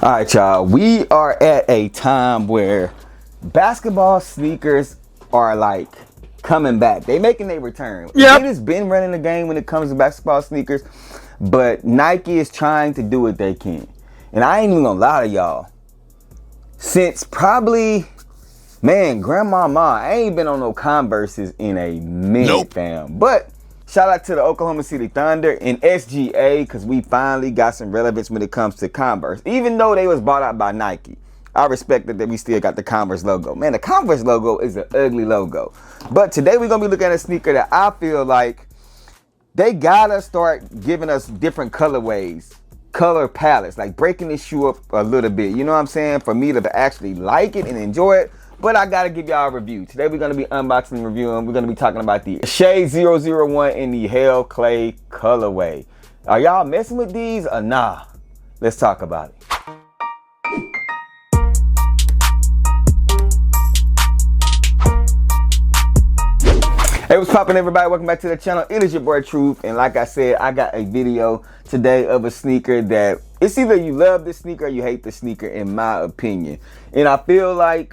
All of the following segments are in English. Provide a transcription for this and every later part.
All right, y'all. We are at a time where basketball sneakers are like coming back. They making their return. Yep. It has been running the game when it comes to basketball sneakers, but Nike is trying to do what they can. And I ain't even gonna lie to y'all. Since probably, man, grandmama, I ain't been on no Converses in a minute, fam. But shout out to the Oklahoma City Thunder and SGA, because we finally got some relevance when it comes to Converse. Even though they was bought out by Nike, I respect that we still got the Converse logo. Man, the Converse logo is an ugly logo. But today we're going to be looking at a sneaker that I feel like they got to start giving us different colorways, color palettes, like breaking this shoe up a little bit. You know what I'm saying? For me to actually like it and enjoy it. But I gotta give y'all a review. Today we're gonna be unboxing and reviewing. We're gonna be talking about the Shade 001 in the Hell Clay colorway. Are y'all messing with these or nah? Let's talk about it. Hey, what's poppin', everybody? Welcome back to the channel. It is your boy Truth, and like I said, I got a video today of a sneaker that it's either you love this sneaker or you hate the sneaker, in my opinion. And I feel like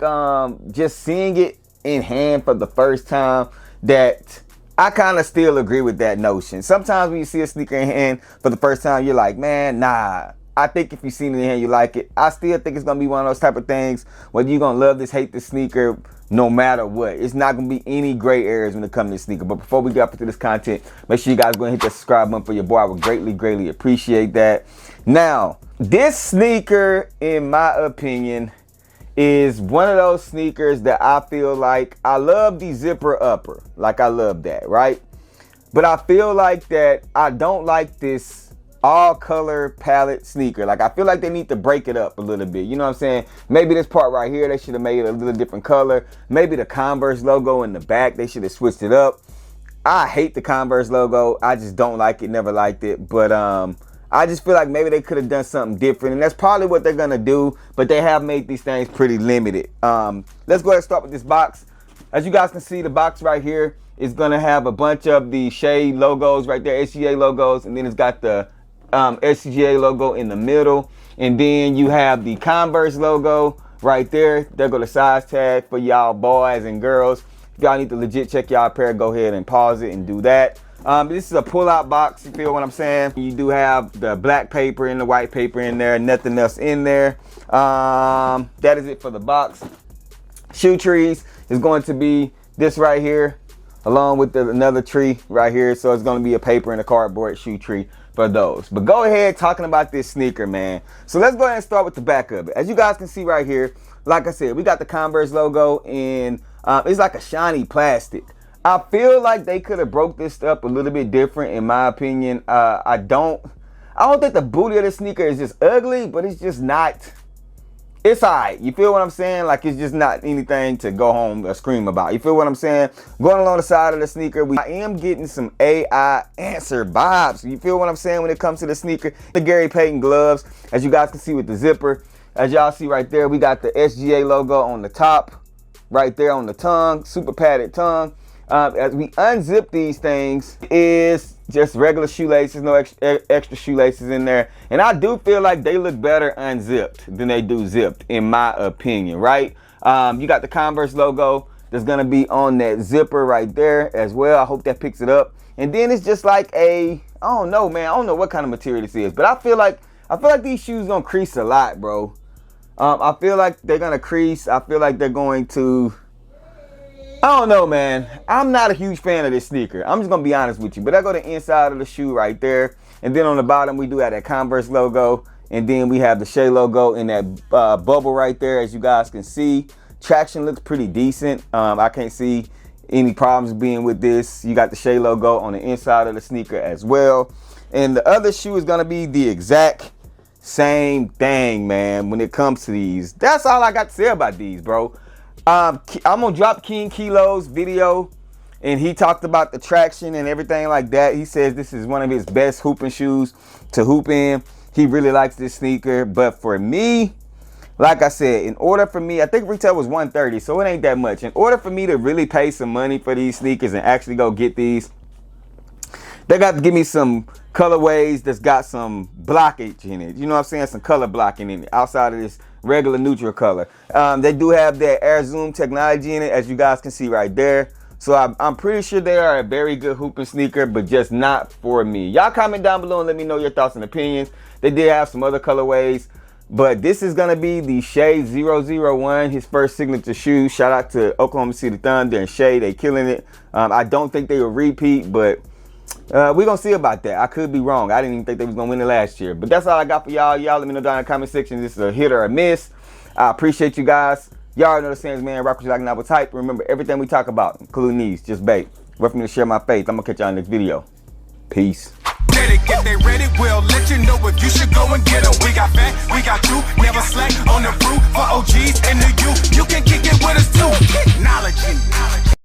just seeing it in hand for the first time, that I kind of still agree with that notion. Sometimes when you see a sneaker in hand for the first time, you're like, man, nah. I think if you've seen it in hand, you like it. I still think it's gonna be one of those type of things, whether you're gonna love this, hate this sneaker, no matter what. It's not gonna be any gray areas when it comes to this sneaker. But before we get up into this content, make sure you guys go and hit that subscribe button for your boy. I would greatly appreciate that. Now, this sneaker, in my opinion, is one of those sneakers that I feel like, I love the zipper upper. Like, I love that, right? But I feel like that I don't like this all color palette sneaker. Like, I feel like they need to break it up a little bit. You know what I'm saying? Maybe this part right here, they should have made it a little different color. Maybe the Converse logo in the back, they should have switched it up. I hate the Converse logo. I just don't like it, never liked it. But I just feel like maybe they could have done something different, and that's probably what they're gonna do. But they have made these things pretty limited. Let's go ahead and start with this box. As you guys can see, the box right here is gonna have a bunch of the Shade logos right there, SGA logos, and then it's got the SGA logo in the middle, and then you have the Converse logo right there. There go the size tag for y'all boys and girls. If y'all need to legit check y'all pair, go ahead and pause it and do that. This is a pull-out box, you feel what I'm saying? You do have the black paper and the white paper in there, nothing else in there. That is it for the box. Shoe trees is going to be this right here, along with another tree right here. So it's going to be a paper and a cardboard shoe tree for those. But go ahead, talking about this sneaker, man. So let's go ahead and start with the back of it. As you guys can see right here, like I said, we got the Converse logo, and it's like a shiny plastic. I feel like they could have broke this up a little bit different, in my opinion. I don't think the booty of the sneaker is just ugly, but it's just not. It's alright. You feel what I'm saying? Like, it's just not anything to go home or scream about. You feel what I'm saying? Going along the side of the sneaker, I am getting some AI answer vibes. You feel what I'm saying when it comes to the sneaker? The Gary Payton gloves, as you guys can see with the zipper. As y'all see right there, we got the SGA logo on the top, right there on the tongue, super padded tongue. As we unzip these things, is just regular shoelaces, no extra shoelaces in there. And I do feel like they look better unzipped than they do zipped, in my opinion, right? You got the Converse logo that's gonna be on that zipper right there as well. I hope that picks it up. And then it's just like I don't know, man. I don't know what kind of material this is, but I feel like these shoes gonna crease a lot, bro. I feel like they're gonna crease. I feel like they're going to, I don't know, man. I'm not a huge fan of this sneaker. I'm just gonna be honest with you. But I go to the inside of the shoe right there, and then on the bottom we do have that Converse logo, and then we have the Shea logo in that bubble right there. As you guys can see, traction looks pretty decent. I can't see any problems being with this. You got the Shea logo on the inside of the sneaker as well, and the other shoe is gonna be the exact same thing, man. When it comes to these, that's all I got to say about these, bro. I'm gonna drop King Kilo's video, and he talked about the traction and everything like that. He says this is one of his best hooping shoes to hoop in. He really likes this sneaker. But for me, like I said, in order for me, I think retail was $130, so it ain't that much. In order for me to really pay some money for these sneakers and actually go get these, They got to give me some colorways that's got some blockage in it. You know what I'm saying? Some color blocking in it outside of this regular neutral color. They do have that air zoom technology in it, as you guys can see right there. So I'm pretty sure they are a very good hooping sneaker, but just not for me. Y'all comment down below and let me know your thoughts and opinions. They did have some other colorways, but this is going to be the Shea 001, his first signature shoe. Shout out to Oklahoma City Thunder and Shea. They killing it. I don't think they will repeat, but we're going to see about that. I could be wrong. I didn't even think they was going to win it last year. But that's all I got for y'all. Y'all let me know down in the comment section. This is a hit or a miss. I appreciate you guys. Y'all know the saying, man. Rock with you like an apple type. Remember, everything we talk about, including these, just bait. Wait for me to share my faith. I'm going to catch y'all in the next video. Peace. If they ready, we'll let you know if you should go and get them. We got fat, we got you, never slack on the fruit for OGs and the youth. You can kick it with us too. KICKnology.